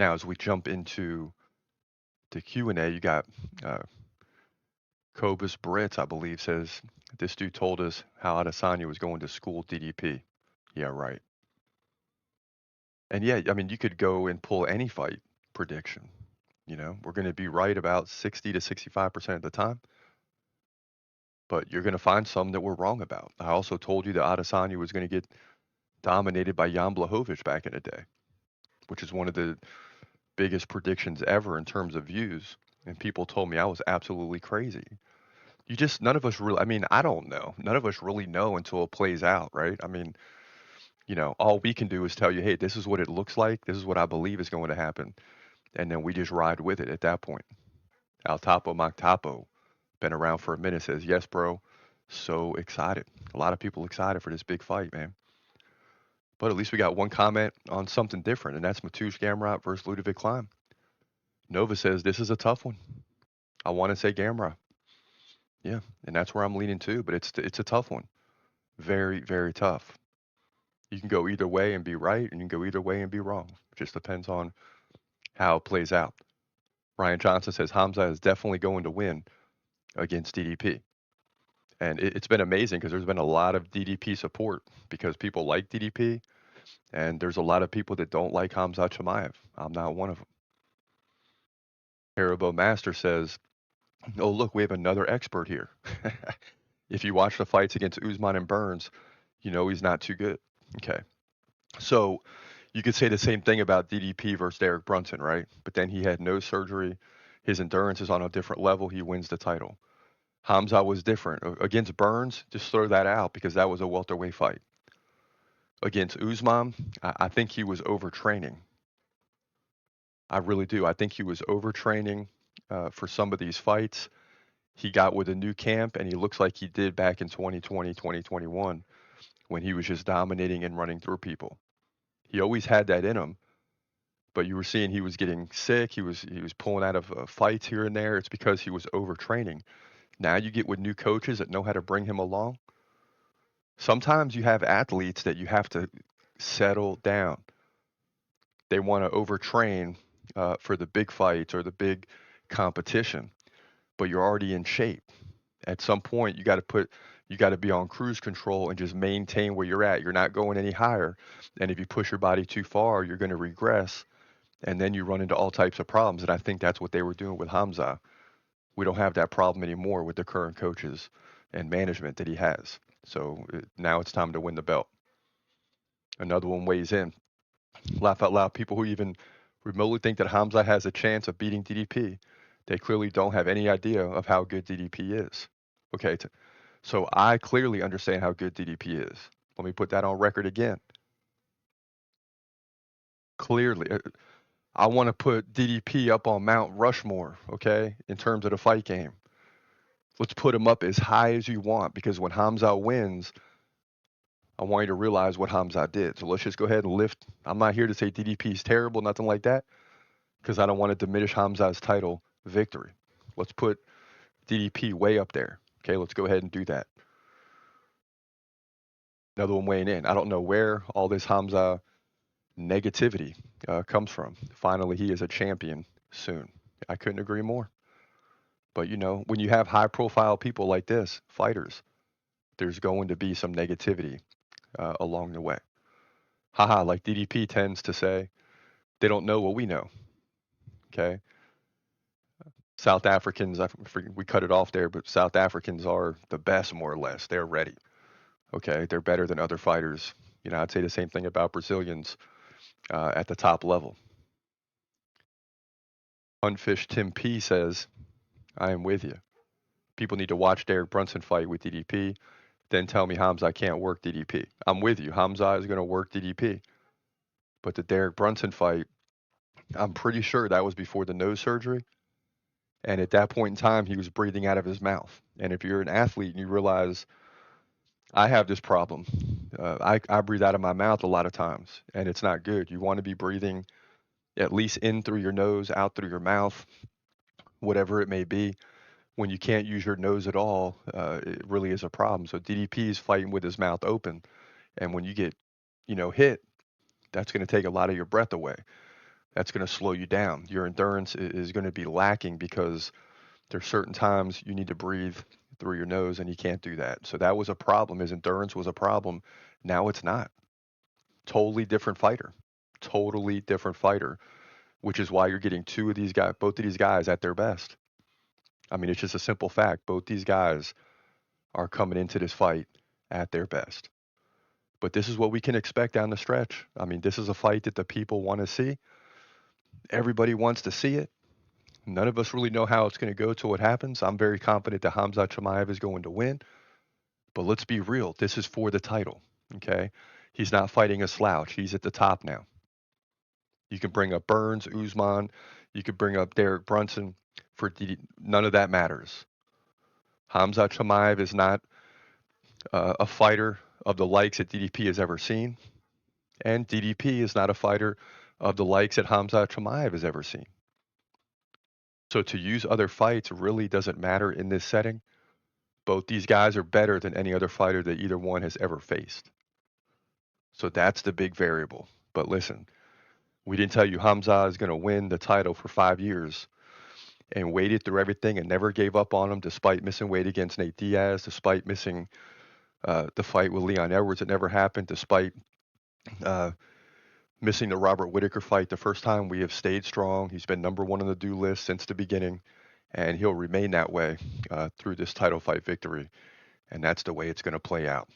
Now, as we jump into the Q&A, you got uh, Cobus Brits, I believe, says, this dude told us how Adesanya was going to school DDP. Yeah, right. And yeah, I mean, you could go and pull any fight prediction. We're going to be right about 60 to 65% of the time, but you're going to find some that we're wrong about. I also told you that Adesanya was going to get dominated by Jan Blachowicz back in the day, which is one of the biggest predictions ever in terms of views. And people told me I was absolutely crazy. None of us really, I mean, I don't know. None of us really know until it plays out, right? I mean, all we can do is tell you, hey, this is what it looks like. This is what I believe is going to happen. And then we just ride with it at that point. Al Tapo Mactapo, been around for a minute, says, yes, bro. So excited. A lot of people excited for this big fight, man. But at least we got one comment on something different, and that's Mateusz Gamrot versus Ludovic Klein. Nova says, this is a tough one. I want to say Gamrot. Yeah, and that's where I'm leaning to, but it's a tough one. Very, very tough. You can go either way and be right, and you can go either way and be wrong. It just depends on how it plays out. Ryan Johnson says Hamza is definitely going to win against DDP. And it's been amazing because there's been a lot of DDP support because people like DDP, and there's a lot of people that don't like Khamzat Chimaev. I'm not one of them. Haribo Master says, oh, look, we have another expert here. If you watch the fights against Usman and Burns, you know he's not too good. Okay. So you could say the same thing about DDP versus Derek Brunson, right? But then he had no surgery. His endurance is on a different level. He wins the title. Hamza was different. Against Burns, just throw that out because that was a welterweight fight. Against Usman, I think he was overtraining. I really do. I think he was overtraining for some of these fights. He got with a new camp, and he looks like he did back in 2020, 2021, when he was just dominating and running through people. He always had that in him, but you were seeing he was getting sick. He was pulling out of fights here and there. It's because he was overtraining. Now you get with new coaches that know how to bring him along. Sometimes you have athletes that you have to settle down. They want to overtrain for the big fights or the big competition, but you're already in shape. At some point, you got to be on cruise control and just maintain where you're at. You're not going any higher, and if you push your body too far, you're going to regress, and then you run into all types of problems. And I think that's what they were doing with Hamza. We don't have that problem anymore with the current coaches and management that he has. So now it's time to win the belt. Another one weighs in. Laugh out loud. People who even remotely think that Hamza has a chance of beating DDP, they clearly don't have any idea of how good DDP is. Okay, so I clearly understand how good DDP is. Let me put that on record again. Clearly, I want to put DDP up on Mount Rushmore, okay, in terms of the fight game. Let's put him up as high as you want because when Hamza wins, I want you to realize what Hamza did. So let's just go ahead and lift. I'm not here to say DDP is terrible, nothing like that, because I don't want to diminish Hamza's title victory. Let's put DDP way up there. Okay, let's go ahead and do that. Another one weighing in. I don't know where all this Hamza negativity comes from. Finally, he is a champion soon. I couldn't agree more. But when you have high profile people like this, fighters, there's going to be some negativity along the way. Haha, like DDP tends to say, they don't know what we know. Okay. South Africans, we cut it off there, but South Africans are the best, more or less. They're ready. Okay. They're better than other fighters. I'd say the same thing about Brazilians at the top level. Unfish Tim P says, I am with you. People need to watch Derek Brunson fight with DDP, then tell me Hamza can't work DDP. I'm with you. Hamza is going to work DDP. But the Derek Brunson fight, I'm pretty sure that was before the nose surgery. And at that point in time, he was breathing out of his mouth. And if you're an athlete and you realize I have this problem, I breathe out of my mouth a lot of times, and it's not good. You want to be breathing at least in through your nose, out through your mouth, whatever it may be. When you can't use your nose at all, it really is a problem. So DDP is fighting with his mouth open, and when you get, hit, that's going to take a lot of your breath away. That's going to slow you down. Your endurance is going to be lacking because there's certain times you need to breathe through your nose and you can't do that. So that was a problem. His endurance was a problem. Now it's not. Totally different fighter. Totally different fighter, which is why you're getting both of these guys at their best. I mean, it's just a simple fact. Both these guys are coming into this fight at their best. But this is what we can expect down the stretch. I mean, this is a fight that the people want to see. Everybody wants to see it. None of us really know how it's going to go till it happens. I'm very confident that Khamzat Chimaev is going to win. But let's be real. This is for the title. Okay? He's not fighting a slouch. He's at the top now. You can bring up Burns, Usman. You could bring up Derek Brunson. None of that matters. Khamzat Chimaev is not a fighter of the likes that DDP has ever seen. And DDP is not a fighter of the likes that Khamzat Chimaev has ever seen. So to use other fights really doesn't matter in this setting. Both these guys are better than any other fighter that either one has ever faced. So that's the big variable. But listen, we didn't tell you Hamza is going to win the title for 5 years and waited through everything and never gave up on him despite missing weight against Nate Diaz, despite missing the fight with Leon Edwards that never happened, despite uh, missing the Robert Whittaker fight the first time. We have stayed strong. He's been number one on the do list since the beginning, and he'll remain that way through this title fight victory. And that's the way it's going to play out.